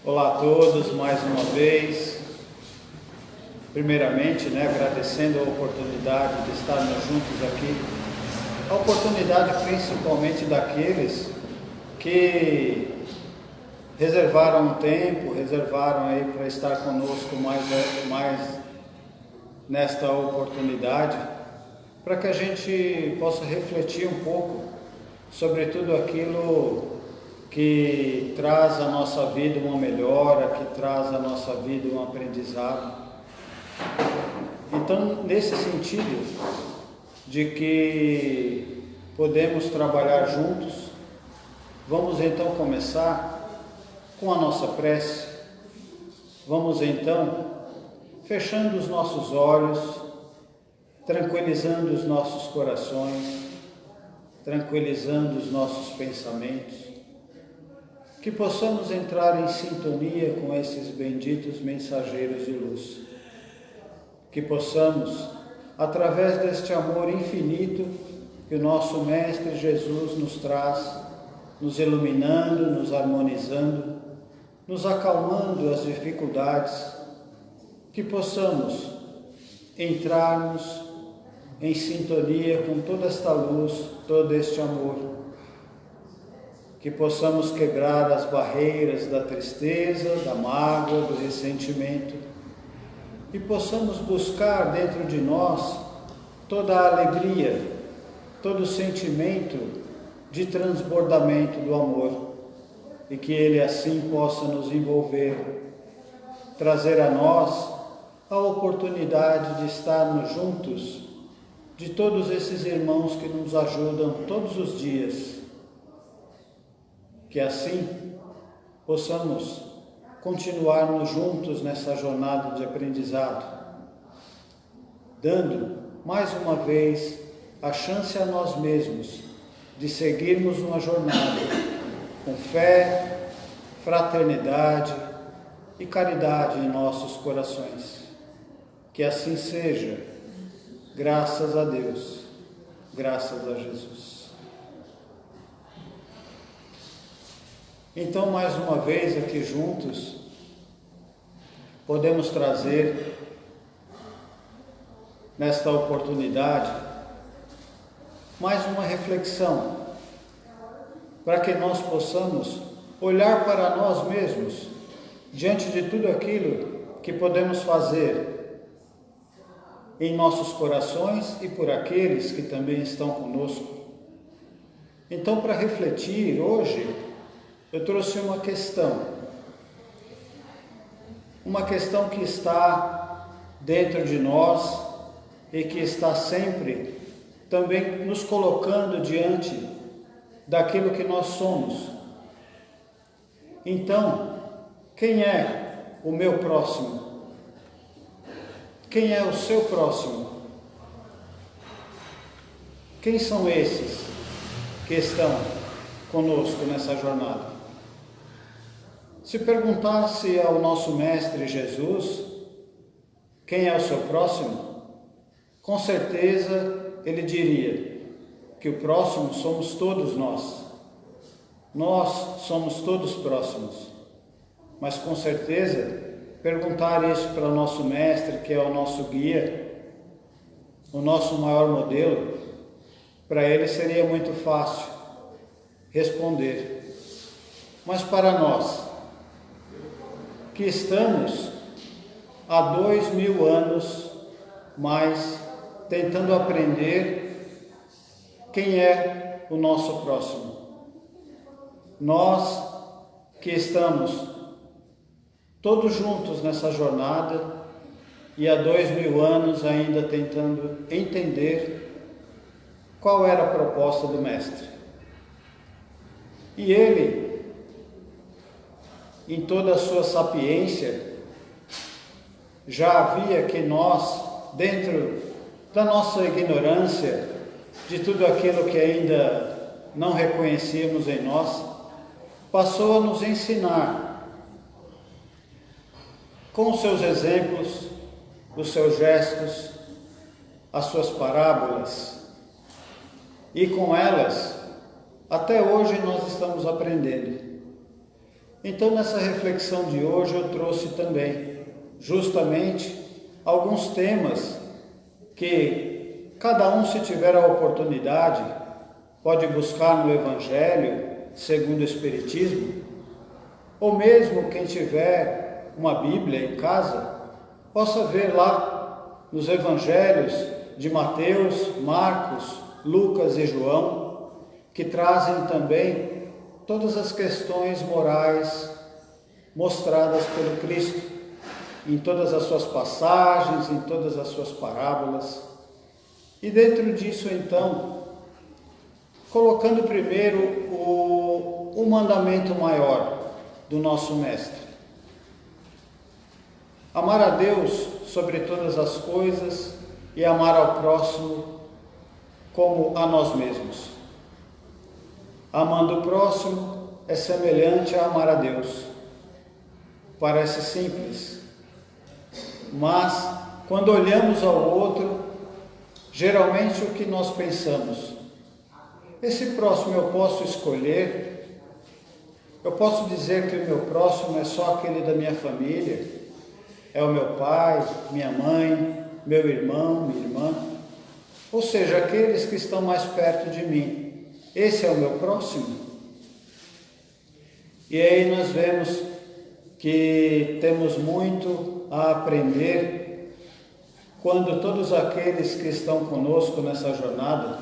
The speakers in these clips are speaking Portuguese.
Olá a todos, mais uma vez. Primeiramente, agradecendo a oportunidade de estarmos juntos aqui. A oportunidade principalmente daqueles que reservaram um tempo, reservaram aí para estar conosco mais nesta oportunidade, para que a gente possa refletir um pouco sobre tudo aquilo que traz à nossa vida uma melhora, que traz à nossa vida um aprendizado. Então, nesse sentido de que podemos trabalhar juntos, vamos então começar com a nossa prece. Vamos então fechando os nossos olhos, tranquilizando os nossos corações, tranquilizando os nossos pensamentos, que possamos entrar em sintonia com esses benditos mensageiros de luz, que possamos, através deste amor infinito que o nosso Mestre Jesus nos traz, nos iluminando, nos harmonizando, nos acalmando as dificuldades, que possamos entrarmos em sintonia com toda esta luz, todo este amor, que possamos quebrar as barreiras da tristeza, da mágoa, do ressentimento, e possamos buscar dentro de nós toda a alegria, todo o sentimento de transbordamento do amor, e que ele assim possa nos envolver, trazer a nós a oportunidade de estarmos juntos de todos esses irmãos que nos ajudam todos os dias, que assim possamos continuarmos juntos nessa jornada de aprendizado, dando mais uma vez a chance a nós mesmos de seguirmos uma jornada com fé, fraternidade e caridade em nossos corações. Que assim seja, graças a Deus, graças a Jesus. Então, mais uma vez aqui juntos, podemos trazer nesta oportunidade mais uma reflexão, para que nós possamos olhar para nós mesmos diante de tudo aquilo que podemos fazer em nossos corações e por aqueles que também estão conosco. Então, para refletir hoje, eu trouxe uma questão que está dentro de nós e que está sempre também nos colocando diante daquilo que nós somos. Então, quem é o meu próximo? Quem é o seu próximo? Quem são esses que estão conosco nessa jornada? Se perguntasse ao nosso Mestre Jesus quem é o seu próximo, com certeza ele diria que o próximo somos todos nós. Nós somos todos próximos. Mas com certeza, perguntar isso para o nosso Mestre, que é o nosso guia, o nosso maior modelo, para ele seria muito fácil responder. Mas para nós, que estamos há 2000 anos mais tentando aprender quem é o nosso próximo. Nós que estamos todos juntos nessa jornada e há 2000 anos ainda tentando entender qual era a proposta do Mestre. E ele, em toda a sua sapiência, já havia que nós, dentro da nossa ignorância, de tudo aquilo que ainda não reconhecíamos em nós, passou a nos ensinar, com os seus exemplos, os seus gestos, as suas parábolas, e com elas, até hoje nós estamos aprendendo. Então, nessa reflexão de hoje, eu trouxe também, justamente, alguns temas que cada um, se tiver a oportunidade, pode buscar no Evangelho, segundo o Espiritismo, ou mesmo quem tiver uma Bíblia em casa, possa ver lá nos Evangelhos de Mateus, Marcos, Lucas e João, que trazem também todas as questões morais mostradas pelo Cristo, em todas as suas passagens, em todas as suas parábolas. E dentro disso, então, colocando primeiro o mandamento maior do nosso Mestre: amar a Deus sobre todas as coisas e amar ao próximo como a nós mesmos. Amando o próximo é semelhante a amar a Deus. Parece simples, mas quando olhamos ao outro, geralmente o que nós pensamos? Esse próximo eu posso escolher? Eu posso dizer que o meu próximo é só aquele da minha família? É o meu pai, minha mãe, meu irmão, minha irmã? Ou seja, aqueles que estão mais perto de mim. Esse é o meu próximo? E aí nós vemos que temos muito a aprender quando todos aqueles que estão conosco nessa jornada,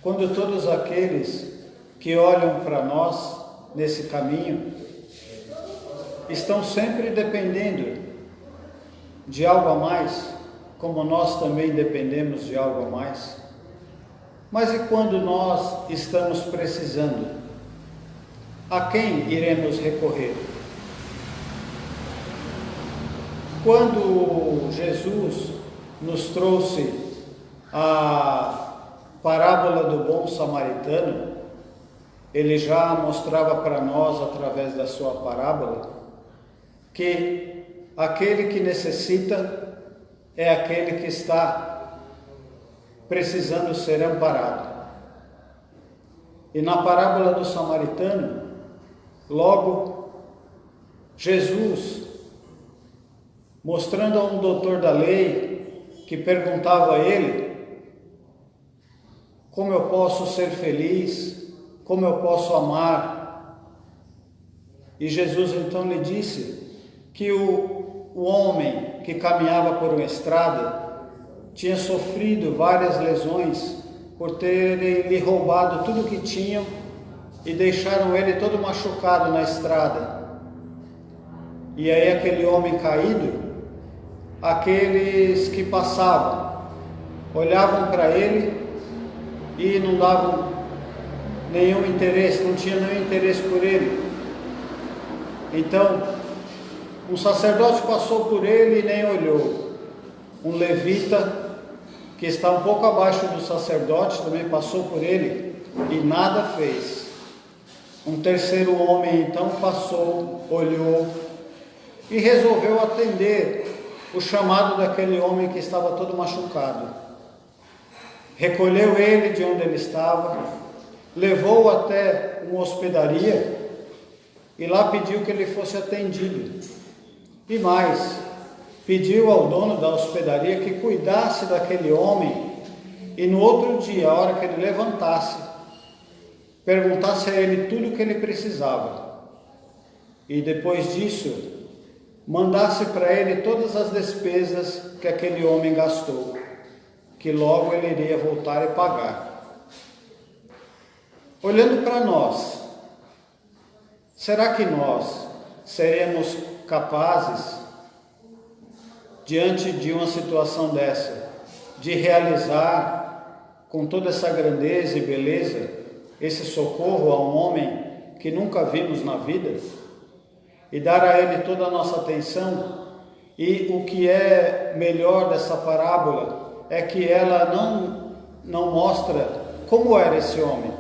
quando todos aqueles que olham para nós nesse caminho, estão sempre dependendo de algo a mais, como nós também dependemos de algo a mais. Mas e quando nós estamos precisando? A quem iremos recorrer? Quando Jesus nos trouxe a parábola do bom samaritano, ele já mostrava para nós, através da sua parábola, que aquele que necessita é aquele que está precisando ser amparado. E na parábola do samaritano, logo, Jesus, mostrando a um doutor da lei, que perguntava a ele: como eu posso ser feliz? Como eu posso amar? E Jesus então lhe disse que o homem que caminhava por uma estrada tinha sofrido várias lesões por terem lhe roubado tudo que tinham e deixaram ele todo machucado na estrada. E aí aquele homem caído, aqueles que passavam olhavam para ele e não davam nenhum interesse, não tinham nenhum interesse por ele. Então, um sacerdote passou por ele e nem olhou. Um levita, que está um pouco abaixo do sacerdote, também passou por ele e nada fez. Um terceiro homem então passou, olhou e resolveu atender o chamado daquele homem que estava todo machucado. Recolheu ele de onde ele estava, levou-o até uma hospedaria e lá pediu que ele fosse atendido. E mais, pediu ao dono da hospedaria que cuidasse daquele homem e no outro dia, a hora que ele levantasse, perguntasse a ele tudo o que ele precisava. E depois disso, mandasse para ele todas as despesas que aquele homem gastou, que logo ele iria voltar e pagar. Olhando para nós, será que nós seremos capazes, diante de uma situação dessa, de realizar com toda essa grandeza e beleza esse socorro a um homem que nunca vimos na vida e dar a ele toda a nossa atenção? E o que é melhor dessa parábola é que ela não mostra como era esse homem,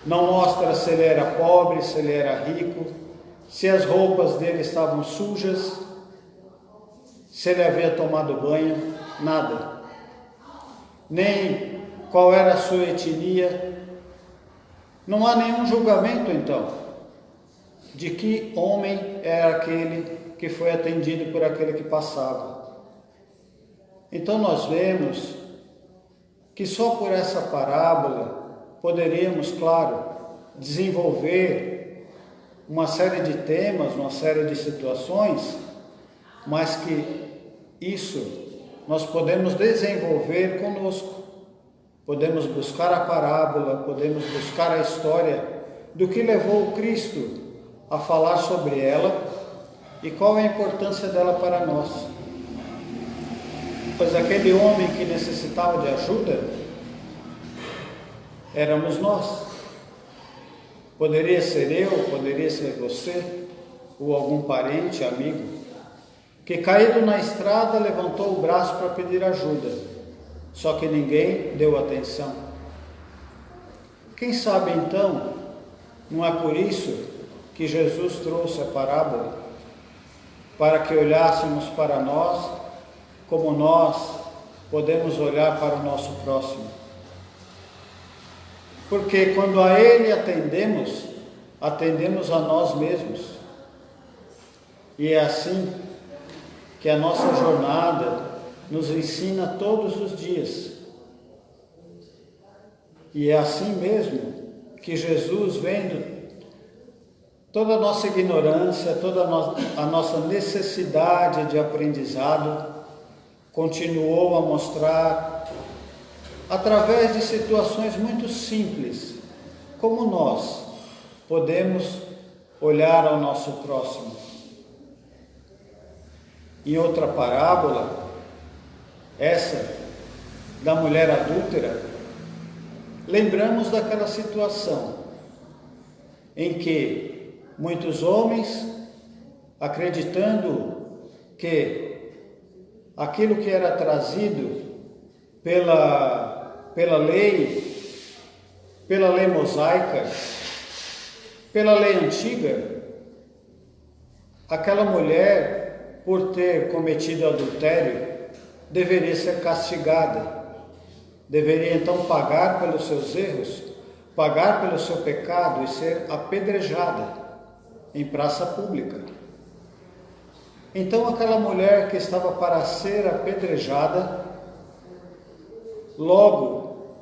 não mostra se ele era pobre, se ele era rico, se as roupas dele estavam sujas, se ele havia tomado banho, nada. Nem qual era a sua etnia. Não há nenhum julgamento então. de que homem era aquele que foi atendido por aquele que passava. Então nós vemos que só por essa parábola poderíamos, claro, desenvolver uma série de temas, uma série de situações, mas que isso nós podemos desenvolver conosco. Podemos buscar a parábola, podemos buscar a história do que levou o Cristo a falar sobre ela e qual é a importância dela para nós. Pois aquele homem que necessitava de ajuda éramos nós. Poderia ser eu, poderia ser você, ou algum parente, amigo, que caído na estrada levantou o braço para pedir ajuda, só que ninguém deu atenção. Quem sabe então, não é por isso que Jesus trouxe a parábola, para que olhássemos para nós como nós podemos olhar para o nosso próximo. Porque quando a Ele atendemos, atendemos a nós mesmos. E é assim que a nossa jornada nos ensina todos os dias. E é assim mesmo que Jesus, vendo toda a nossa ignorância, toda a nossa necessidade de aprendizado, continuou a mostrar, através de situações muito simples, como nós podemos olhar ao nosso próximo. Em outra parábola, essa da mulher adúltera, lembramos daquela situação em que muitos homens, acreditando que aquilo que era trazido pela lei mosaica, pela lei antiga, aquela mulher, por ter cometido adultério, deveria ser castigada, deveria então pagar pelos seus erros, pagar pelo seu pecado e ser apedrejada em praça pública. Então aquela mulher que estava para ser apedrejada, logo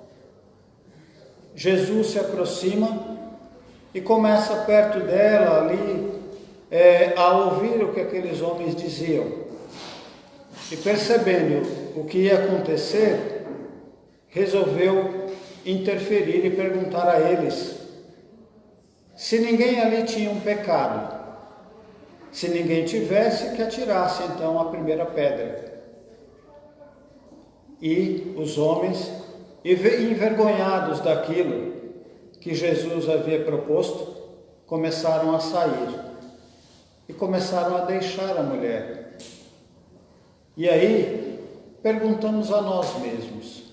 Jesus se aproxima e começa perto dela ali a ouvir o que aqueles homens diziam. E percebendo o que ia acontecer, resolveu interferir e perguntar a eles se ninguém ali tinha um pecado. Se ninguém tivesse, que atirasse então a primeira pedra. E os homens, envergonhados daquilo que Jesus havia proposto, começaram a sair e começaram a deixar a mulher. E aí perguntamos a nós mesmos: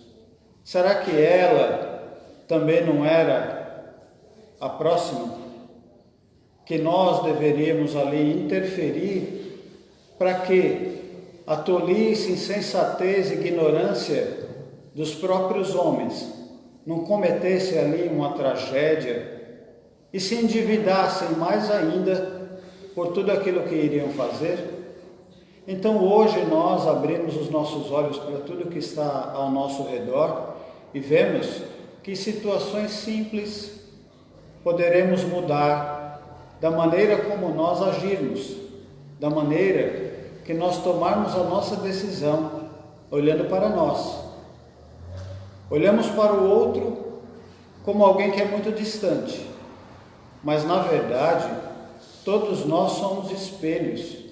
será que ela também não era a próxima? Que nós deveríamos ali interferir para que a tolice, insensatez e ignorância dos próprios homens não cometesse ali uma tragédia e se endividassem mais ainda por tudo aquilo que iriam fazer? Então hoje nós abrimos os nossos olhos para tudo que está ao nosso redor e vemos que situações simples poderemos mudar da maneira como nós agirmos, da maneira que nós tomarmos a nossa decisão, olhando para nós. Olhamos para o outro como alguém que é muito distante, mas na verdade, todos nós somos espelhos.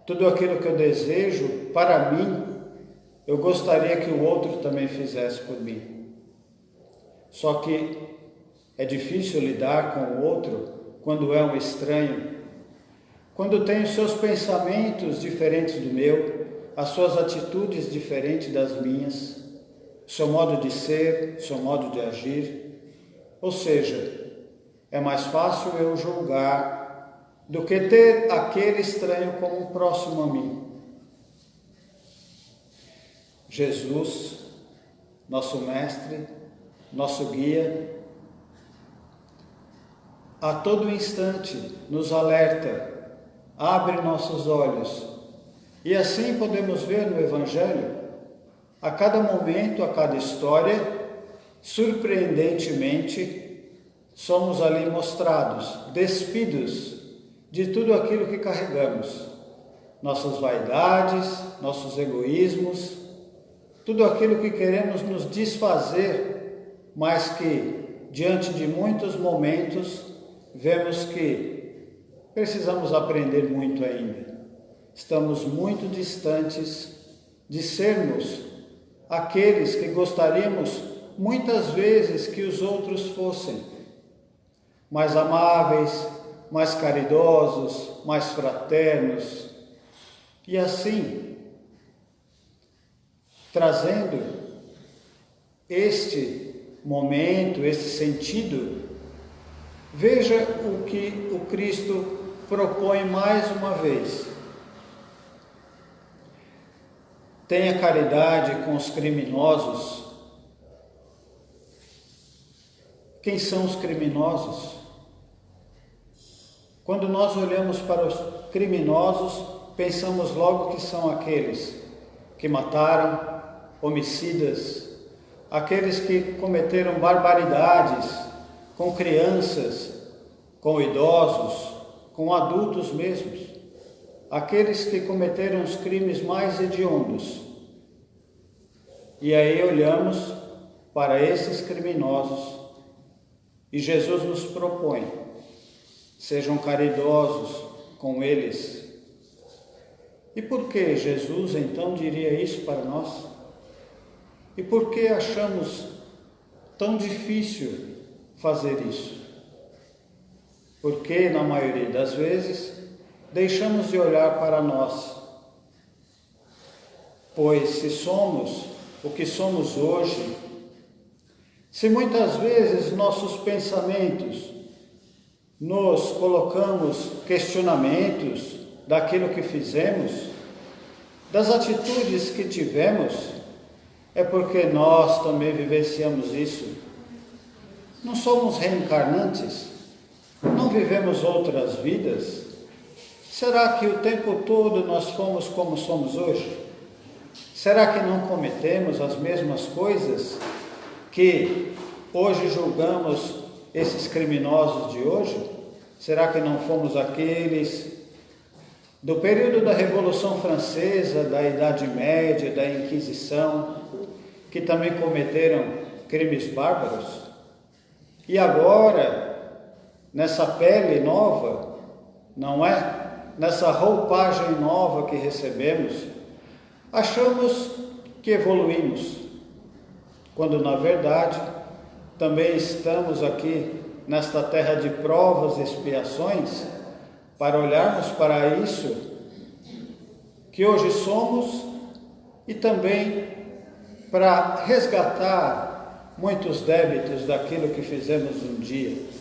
Tudo aquilo que eu desejo para mim, eu gostaria que o outro também fizesse por mim. Só que é difícil lidar com o outro quando é um estranho, quando tem os seus pensamentos diferentes do meu, as suas atitudes diferentes das minhas, o seu modo de ser, o seu modo de agir. Ou seja, é mais fácil eu julgar do que ter aquele estranho como um próximo a mim. Jesus, nosso mestre, nosso guia, a todo instante nos alerta, abre nossos olhos. E assim podemos ver no Evangelho, a cada momento, a cada história, surpreendentemente, somos ali mostrados, despidos de tudo aquilo que carregamos. Nossas vaidades, nossos egoísmos, tudo aquilo que queremos nos desfazer, mas que, diante de muitos momentos, vemos que precisamos aprender muito ainda. Estamos muito distantes de sermos aqueles que gostaríamos muitas vezes que os outros fossem mais amáveis, mais caridosos, mais fraternos, e assim, trazendo este momento, este sentido, veja o que o Cristo propõe mais uma vez. Tenha caridade com os criminosos. Quem são os criminosos? Quando nós olhamos para os criminosos, pensamos logo que são aqueles que mataram, homicidas, aqueles que cometeram barbaridades com crianças, com idosos, com adultos mesmos, aqueles que cometeram os crimes mais hediondos. E aí olhamos para esses criminosos e Jesus nos propõe: sejam caridosos com eles. E por que Jesus então diria isso para nós? E por que achamos tão difícil fazer isso? Porque, na maioria das vezes, deixamos de olhar para nós. Pois se somos o que somos hoje, se muitas vezes nossos pensamentos nos colocamos questionamentos daquilo que fizemos, das atitudes que tivemos, é porque nós também vivenciamos isso. Não somos reencarnantes? Não vivemos outras vidas? Será que o tempo todo nós fomos como somos hoje? Será que não cometemos as mesmas coisas que hoje julgamos esses criminosos de hoje? Será que não fomos aqueles do período da Revolução Francesa, da Idade Média, da Inquisição, que também cometeram crimes bárbaros? E agora, nessa pele nova, não é? Nessa roupagem nova que recebemos, achamos que evoluímos, quando na verdade também estamos aqui nesta terra de provas e expiações, para olharmos para isso que hoje somos e também para resgatar muitos débitos daquilo que fizemos um dia.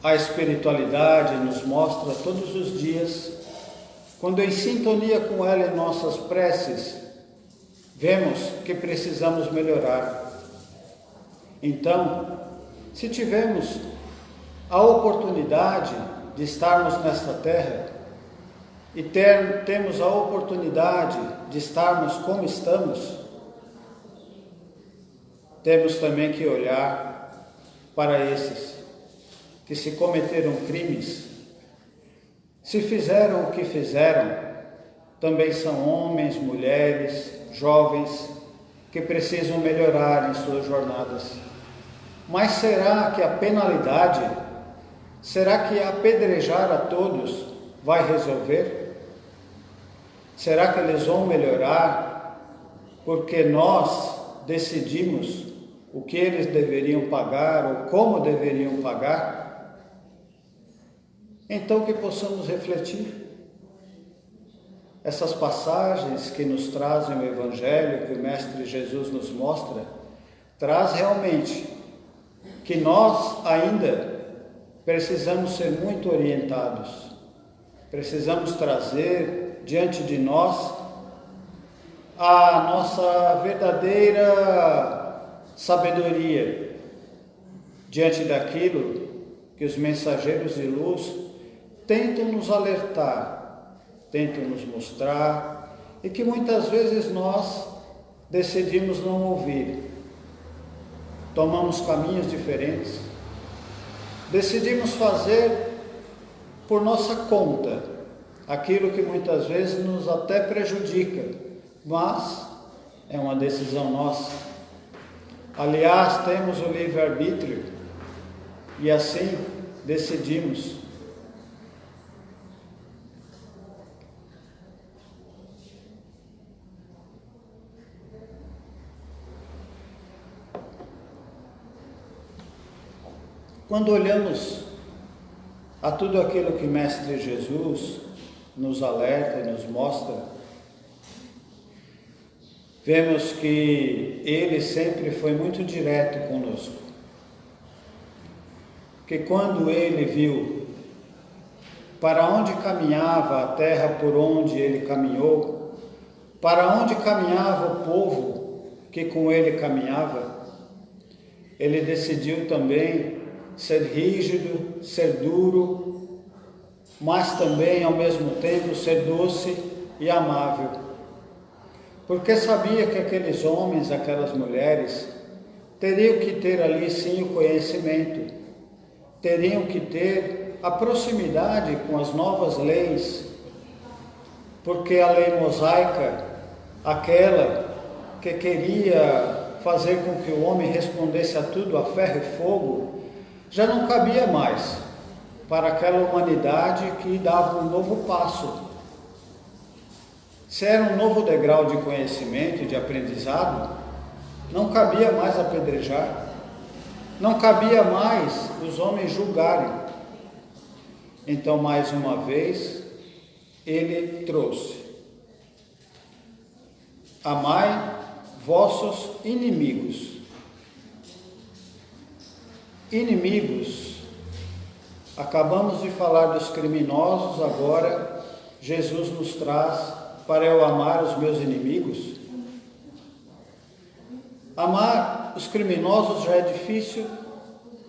A espiritualidade nos mostra todos os dias, quando em sintonia com ela em nossas preces, vemos que precisamos melhorar. Então, se tivermos a oportunidade de estarmos nesta terra e temos a oportunidade de estarmos como estamos, temos também que olhar para esses que se cometeram crimes, se fizeram o que fizeram, também são homens, mulheres, jovens, que precisam melhorar em suas jornadas. Mas será que a penalidade, será que apedrejar a todos vai resolver? Será que eles vão melhorar porque nós decidimos o que eles deveriam pagar ou como deveriam pagar? Então que possamos refletir. Essas passagens que nos trazem o Evangelho, que o Mestre Jesus nos mostra, traz realmente que nós ainda precisamos ser muito orientados. Precisamos trazer diante de nós a nossa verdadeira sabedoria diante daquilo que os mensageiros de luz tentam nos alertar, tentam nos mostrar e que muitas vezes nós decidimos não ouvir. Tomamos caminhos diferentes, decidimos fazer por nossa conta aquilo que muitas vezes nos até prejudica, mas é uma decisão nossa. Aliás, temos o livre-arbítrio e assim decidimos. Quando olhamos a tudo aquilo que Mestre Jesus nos alerta e nos mostra, vemos que Ele sempre foi muito direto conosco. Que quando Ele viu para onde caminhava a terra por onde Ele caminhou, para onde caminhava o povo que com Ele caminhava, Ele decidiu também ser rígido, ser duro, mas também ao mesmo tempo ser doce e amável. Porque sabia que aqueles homens, aquelas mulheres, teriam que ter ali sim o conhecimento, teriam que ter a proximidade com as novas leis, porque a lei mosaica, aquela que queria fazer com que o homem respondesse a tudo a ferro e fogo, já não cabia mais para aquela humanidade que dava um novo passo. Se era um novo degrau de conhecimento e de aprendizado, não cabia mais apedrejar, não cabia mais os homens julgarem. Então, mais uma vez, Ele trouxe: amai vossos inimigos. Inimigos, acabamos de falar dos criminosos, agora Jesus nos traz para eu amar os meus inimigos. Amar os criminosos já é difícil,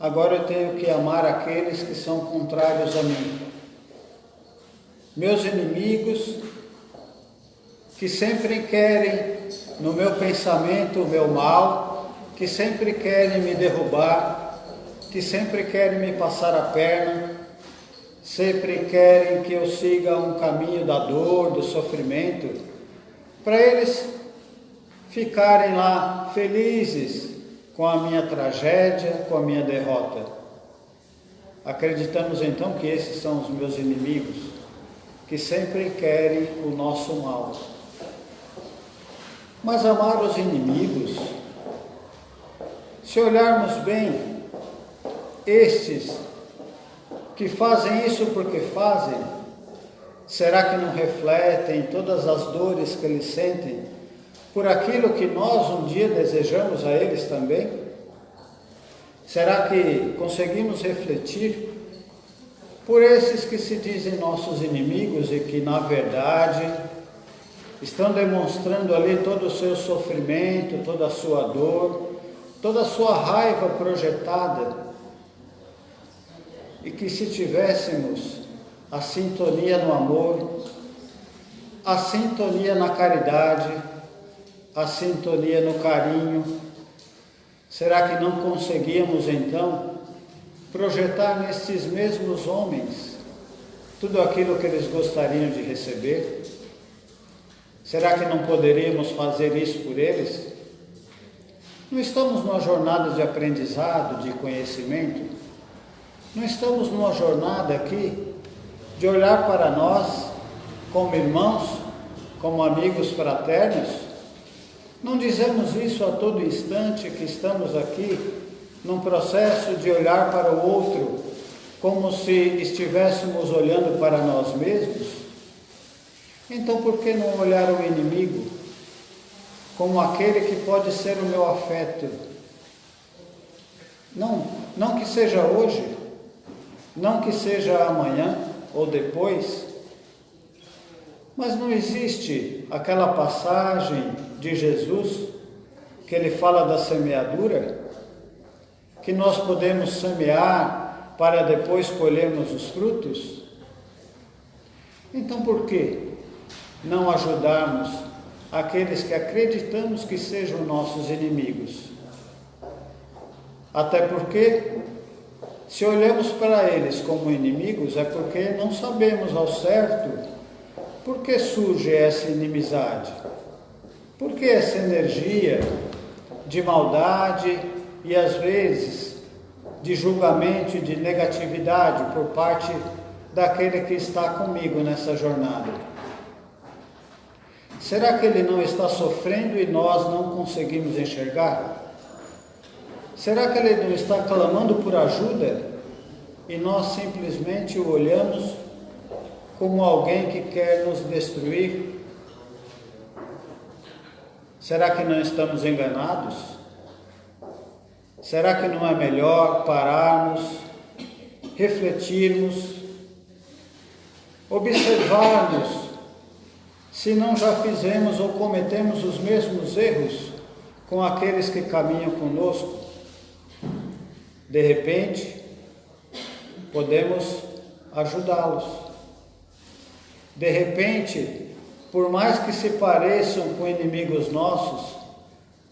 agora eu tenho que amar aqueles que são contrários a mim. Meus inimigos, que sempre querem no meu pensamento o meu mal, que sempre querem me derrubar, que sempre querem me passar a perna, sempre querem que eu siga um caminho da dor, do sofrimento, para eles ficarem lá felizes com a minha tragédia, com a minha derrota. Acreditamos então que esses são os meus inimigos, que sempre querem o nosso mal. Mas amar os inimigos, se olharmos bem, estes que fazem isso porque fazem, será que não refletem todas as dores que eles sentem por aquilo que nós um dia desejamos a eles também? Será que conseguimos refletir por esses que se dizem nossos inimigos e que, na verdade, estão demonstrando ali todo o seu sofrimento, toda a sua dor, toda a sua raiva projetada? E que se tivéssemos a sintonia no amor, a sintonia na caridade, a sintonia no carinho, será que não conseguíamos então projetar nesses mesmos homens tudo aquilo que eles gostariam de receber? Será que não poderíamos fazer isso por eles? Não estamos numa jornada de aprendizado, de conhecimento? Não estamos numa jornada aqui de olhar para nós como irmãos, como amigos fraternos? Não dizemos isso a todo instante que estamos aqui num processo de olhar para o outro como se estivéssemos olhando para nós mesmos? Então, por que não olhar o inimigo como aquele que pode ser o meu afeto? Não que seja hoje, não que seja amanhã ou depois, mas não existe aquela passagem de Jesus que ele fala da semeadura, que nós podemos semear para depois colhermos os frutos? Então por que não ajudarmos aqueles que acreditamos que sejam nossos inimigos? Até porque, se olhamos para eles como inimigos, é porque não sabemos ao certo por que surge essa inimizade, por que essa energia de maldade e às vezes de julgamento e de negatividade por parte daquele que está comigo nessa jornada. Será que ele não está sofrendo e nós não conseguimos enxergar? Será que ele não está clamando por ajuda e nós simplesmente o olhamos como alguém que quer nos destruir? Será que não estamos enganados? Será que não é melhor pararmos, refletirmos, observarmos se não já fizemos ou cometemos os mesmos erros com aqueles que caminham conosco? De repente, podemos ajudá-los. De repente, por mais que se pareçam com inimigos nossos,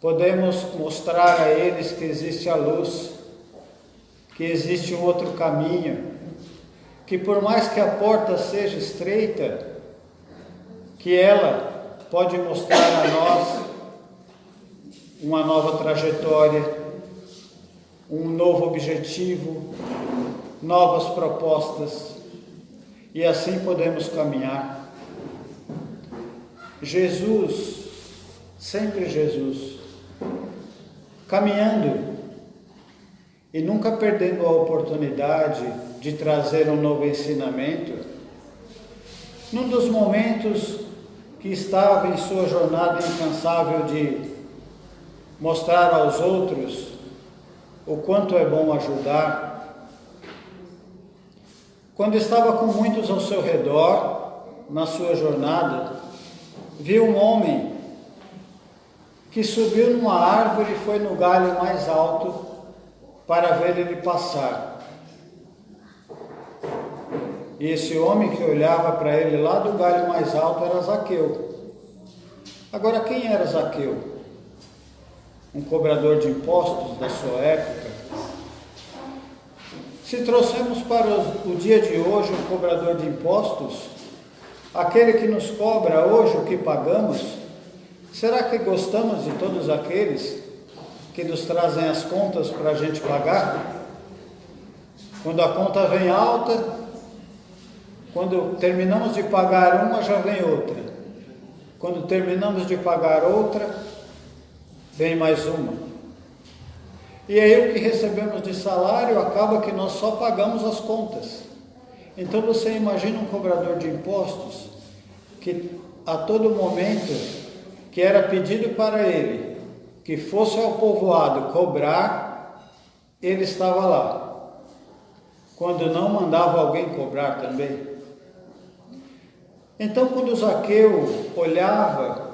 podemos mostrar a eles que existe a luz, que existe um outro caminho, que por mais que a porta seja estreita, que ela pode mostrar a nós uma nova trajetória, um novo objetivo, novas propostas, e assim podemos caminhar. Jesus, sempre Jesus, caminhando e nunca perdendo a oportunidade de trazer um novo ensinamento. Num dos momentos que estava em sua jornada incansável de mostrar aos outros o quanto é bom ajudar, quando estava com muitos ao seu redor, na sua jornada, viu um homem que subiu numa árvore e foi no galho mais alto para ver ele passar. E esse homem que olhava para ele lá do galho mais alto era Zaqueu. Agora, quem era Zaqueu? Um cobrador de impostos da sua época? Se trouxemos para o dia de hoje um cobrador de impostos, aquele que nos cobra hoje o que pagamos, será que gostamos de todos aqueles que nos trazem as contas para a gente pagar? Quando a conta vem alta, quando terminamos de pagar uma, já vem outra. Quando terminamos de pagar outra, vem mais uma. E aí o que recebemos de salário acaba que nós só pagamos as contas. Então você imagina um cobrador de impostos que a todo momento que era pedido para ele que fosse ao povoado cobrar, ele estava lá. Quando não, mandava alguém cobrar também. Então, quando Zaqueu olhava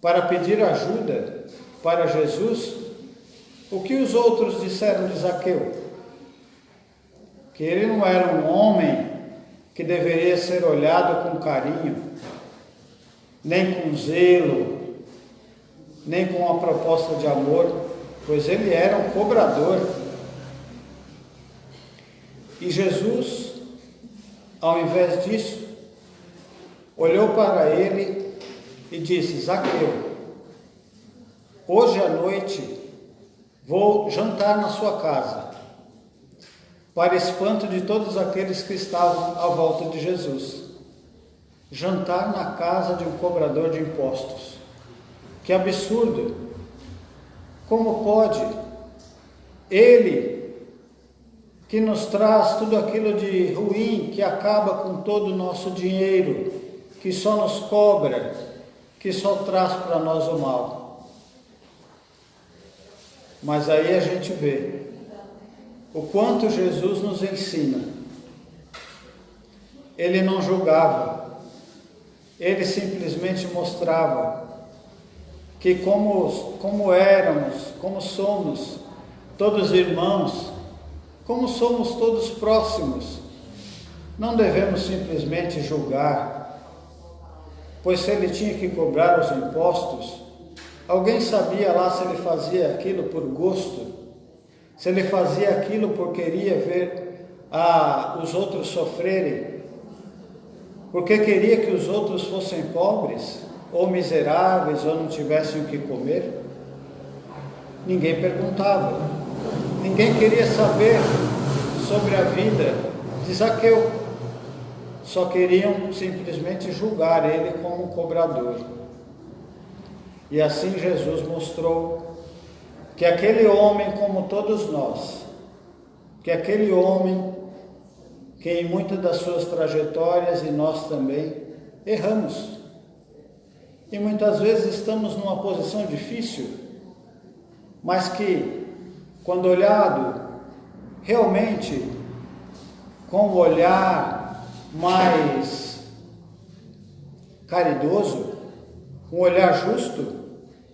para pedir ajuda para Jesus, o que os outros disseram de Zaqueu? Que ele não era um homem que deveria ser olhado com carinho, nem com zelo, nem com uma proposta de amor, pois ele era um cobrador. E Jesus, ao invés disso, olhou para ele e disse: Zaqueu, hoje à noite vou jantar na sua casa, para espanto de todos aqueles que estavam à volta de Jesus. Jantar na casa de um cobrador de impostos. Que absurdo! Como pode? Ele, que nos traz tudo aquilo de ruim, que acaba com todo o nosso dinheiro, que só nos cobra, que só traz para nós o mal. Mas aí a gente vê o quanto Jesus nos ensina. Ele não julgava, ele simplesmente mostrava que como éramos, como somos, todos irmãos, como somos todos próximos, não devemos simplesmente julgar, pois se ele tinha que cobrar os impostos, alguém sabia lá se ele fazia aquilo por gosto, se ele fazia aquilo porque queria ver os outros sofrerem, porque queria que os outros fossem pobres, ou miseráveis, ou não tivessem o que comer? Ninguém perguntava, ninguém queria saber sobre a vida de Zaqueu, só queriam simplesmente julgar ele como um cobrador. E assim Jesus mostrou que aquele homem, como todos nós, que aquele homem que em muitas das suas trajetórias, e nós também, erramos. E muitas vezes estamos numa posição difícil, mas que, quando olhado realmente com um olhar mais caridoso, um olhar justo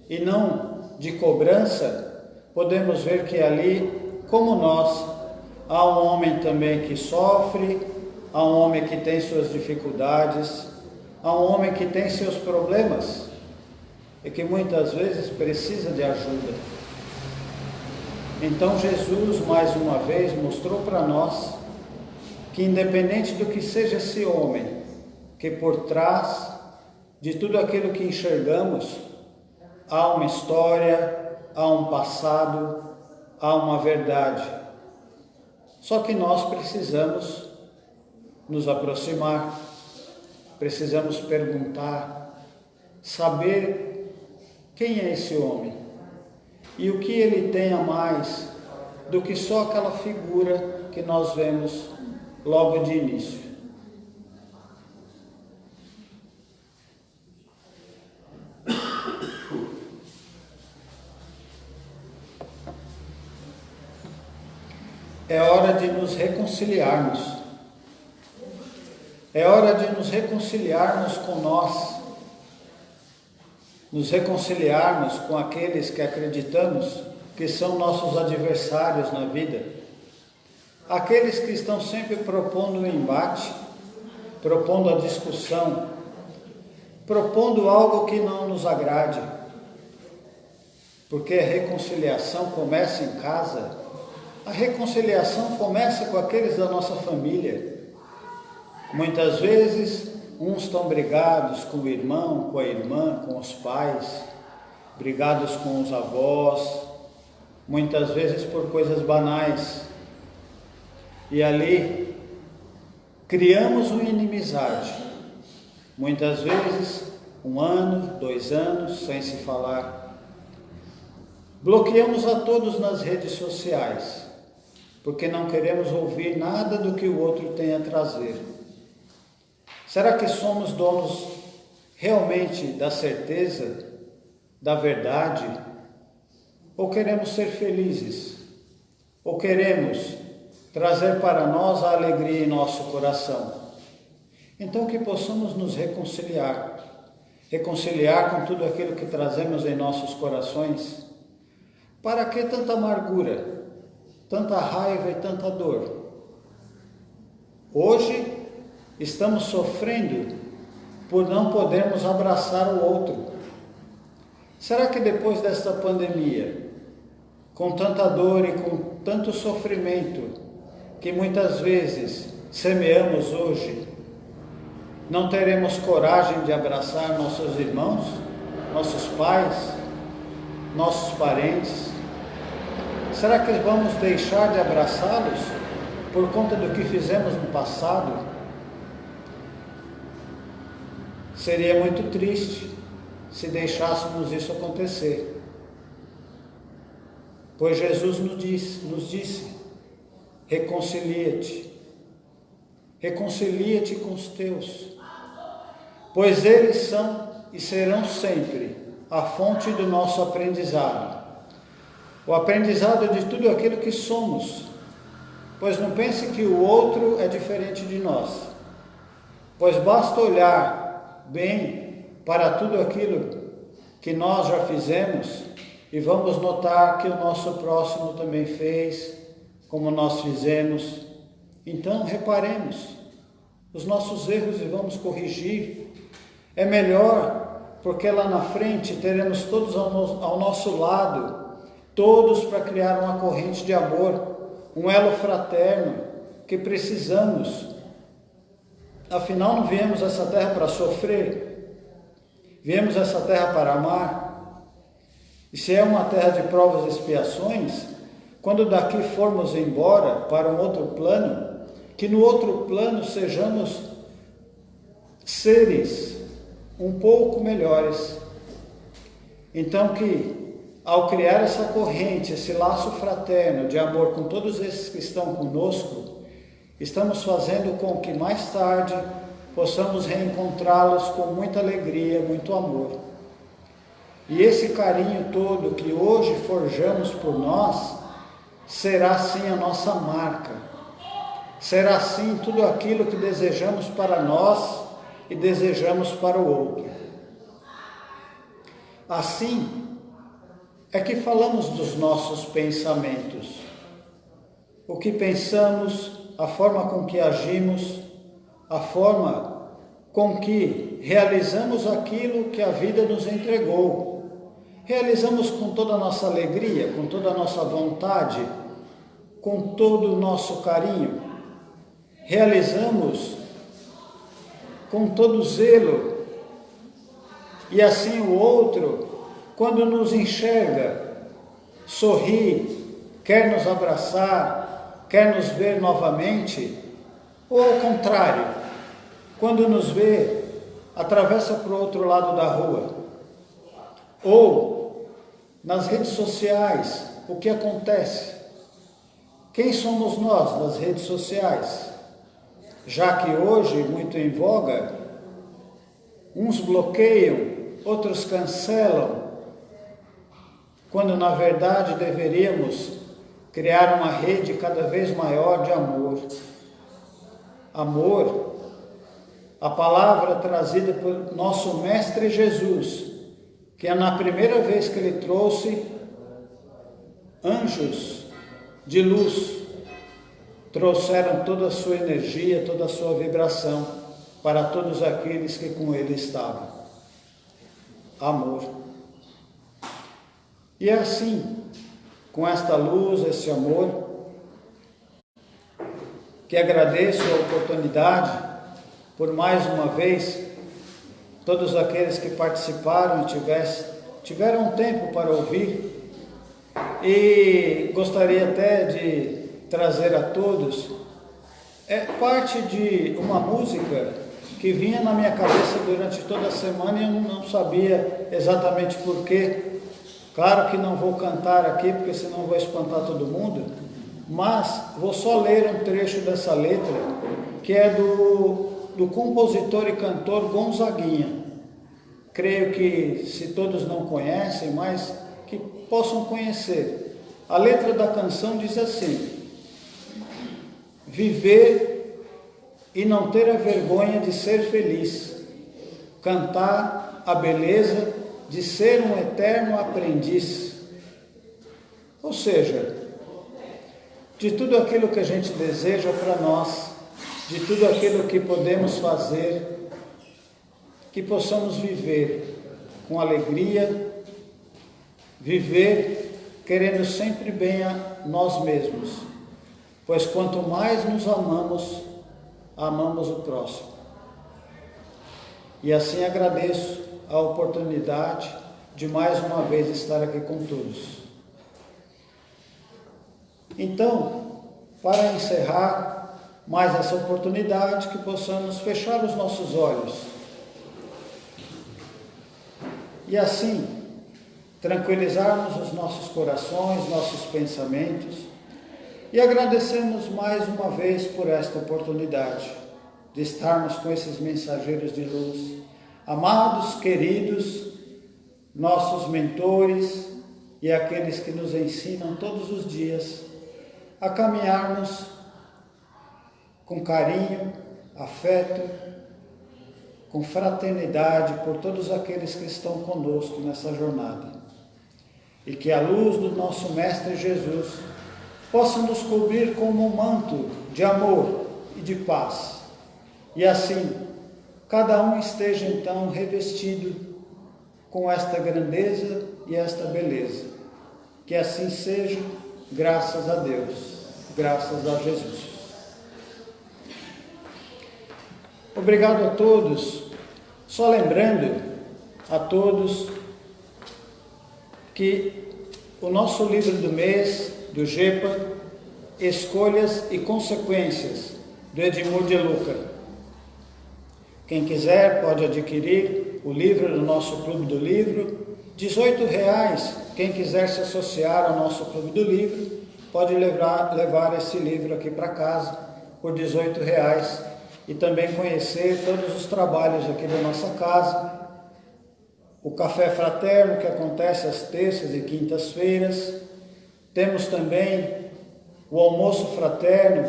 e não de cobrança, podemos ver que ali, como nós, há um homem também que sofre, há um homem que tem suas dificuldades, há um homem que tem seus problemas e que muitas vezes precisa de ajuda. Então Jesus, mais uma vez, mostrou para nós que, independente do que seja esse homem, que por trás de tudo aquilo que enxergamos, há uma história, há um passado, há uma verdade. Só que nós precisamos nos aproximar, precisamos perguntar, saber quem é esse homem e o que ele tem a mais do que só aquela figura que nós vemos logo de início. É hora de nos reconciliarmos. É hora de nos reconciliarmos com nós. Nos reconciliarmos com aqueles que acreditamos que são nossos adversários na vida. Aqueles que estão sempre propondo o embate, propondo a discussão, propondo algo que não nos agrade. Porque a reconciliação começa em casa. A reconciliação começa com aqueles da nossa família. Muitas vezes, uns estão brigados com o irmão, com a irmã, com os pais, brigados com os avós, muitas vezes por coisas banais. E ali, criamos uma inimizade. Muitas vezes, 1 ano, 2 anos, sem se falar. Bloqueamos a todos nas redes sociais, porque não queremos ouvir nada do que o outro tem a trazer. Será que somos donos realmente da certeza, da verdade? Ou queremos ser felizes? Ou queremos trazer para nós a alegria em nosso coração? Então que possamos nos reconciliar com tudo aquilo que trazemos em nossos corações. Para que tanta amargura? Tanta raiva e tanta dor? Hoje estamos sofrendo por não podermos abraçar o outro. Será que depois desta pandemia, com tanta dor e com tanto sofrimento que muitas vezes semeamos hoje, não teremos coragem de abraçar nossos irmãos, nossos pais, nossos parentes? Será que vamos deixar de abraçá-los por conta do que fizemos no passado? Seria muito triste se deixássemos isso acontecer. Pois Jesus nos disse, reconcilia-te com os teus, pois eles são e serão sempre a fonte do nosso aprendizado. O aprendizado de tudo aquilo que somos, pois não pense que o outro é diferente de nós, pois basta olhar bem para tudo aquilo que nós já fizemos e vamos notar que o nosso próximo também fez, como nós fizemos. Então, reparemos os nossos erros e vamos corrigir. É melhor, porque lá na frente teremos todos ao nosso lado, todos para criar uma corrente de amor, um elo fraterno que precisamos. Afinal, não viemos a essa terra para sofrer, viemos a essa terra para amar. E se é uma terra de provas e expiações, quando daqui formos embora para um outro plano, que no outro plano sejamos seres um pouco melhores. Então que, ao criar essa corrente, esse laço fraterno de amor com todos esses que estão conosco, estamos fazendo com que mais tarde possamos reencontrá-los com muita alegria, muito amor. E esse carinho todo que hoje forjamos por nós, será sim a nossa marca. Será sim tudo aquilo que desejamos para nós e desejamos para o outro. Assim é que falamos dos nossos pensamentos. O que pensamos, a forma com que agimos, a forma com que realizamos aquilo que a vida nos entregou. Realizamos com toda a nossa alegria, com toda a nossa vontade, com todo o nosso carinho. Realizamos com todo zelo. E assim o outro, quando nos enxerga, sorri, quer nos abraçar, quer nos ver novamente, ou ao contrário, quando nos vê, atravessa para o outro lado da rua. Ou nas redes sociais, o que acontece? Quem somos nós nas redes sociais? Já que hoje, muito em voga, uns bloqueiam, outros cancelam, quando na verdade deveríamos criar uma rede cada vez maior de amor. Amor, a palavra trazida por nosso Mestre Jesus, que é na primeira vez que ele trouxe anjos de luz, trouxeram toda a sua energia, toda a sua vibração para todos aqueles que com ele estavam. Amor. E é assim, com esta luz, esse amor, que agradeço a oportunidade, por mais uma vez, todos aqueles que participaram e tiveram tempo para ouvir, e gostaria até de trazer a todos, parte de uma música que vinha na minha cabeça durante toda a semana e eu não sabia exatamente porquê. Claro que não vou cantar aqui, porque senão vou espantar todo mundo, mas vou só ler um trecho dessa letra, que é do compositor e cantor Gonzaguinha. Creio que se todos não conhecem, mas que possam conhecer. A letra da canção diz assim: viver e não ter a vergonha de ser feliz, cantar a beleza de ser um eterno aprendiz. Ou seja, de tudo aquilo que a gente deseja para nós, de tudo aquilo que podemos fazer, que possamos viver com alegria, viver querendo sempre bem a nós mesmos, pois quanto mais nos amamos, amamos o próximo. E assim agradeço a oportunidade de mais uma vez estar aqui com todos. Então, para encerrar mais essa oportunidade, que possamos fechar os nossos olhos e assim tranquilizarmos os nossos corações, nossos pensamentos, e agradecemos mais uma vez por esta oportunidade de estarmos com esses mensageiros de luz, amados, queridos, nossos mentores e aqueles que nos ensinam todos os dias a caminharmos com carinho, afeto, com fraternidade por todos aqueles que estão conosco nessa jornada. e que a luz do nosso Mestre Jesus possa nos cobrir como um manto de amor e de paz. E assim, cada um esteja então revestido com esta grandeza e esta beleza. Que assim seja, graças a Deus, graças a Jesus. Obrigado a todos. Só lembrando a todos que o nosso livro do mês, do GEPA, Escolhas e Consequências, do Edmur de Luca. Quem quiser pode adquirir o livro no nosso Clube do Livro, R$18. Quem quiser se associar ao nosso Clube do Livro, pode levar esse livro aqui para casa por R$18 e também conhecer todos os trabalhos aqui da nossa casa. O Café Fraterno, que acontece às terças e quintas-feiras. Temos também o Almoço Fraterno,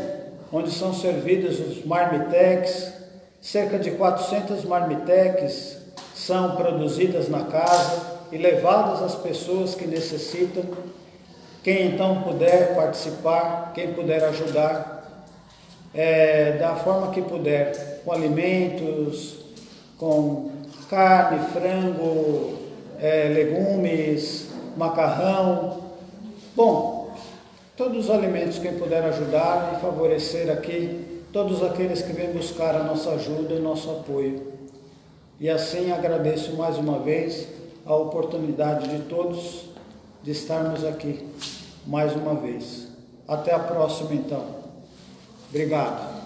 onde são servidos os marmitex. Cerca de 400 marmitex são produzidas na casa e levadas às pessoas que necessitam. Quem então puder participar, quem puder ajudar, da forma que puder, com alimentos, com carne, frango, legumes, macarrão. Bom, todos os alimentos, quem puder ajudar e favorecer aqui todos aqueles que vêm buscar a nossa ajuda e nosso apoio. E assim agradeço mais uma vez a oportunidade de todos de estarmos aqui mais uma vez. Até a próxima então. Obrigado.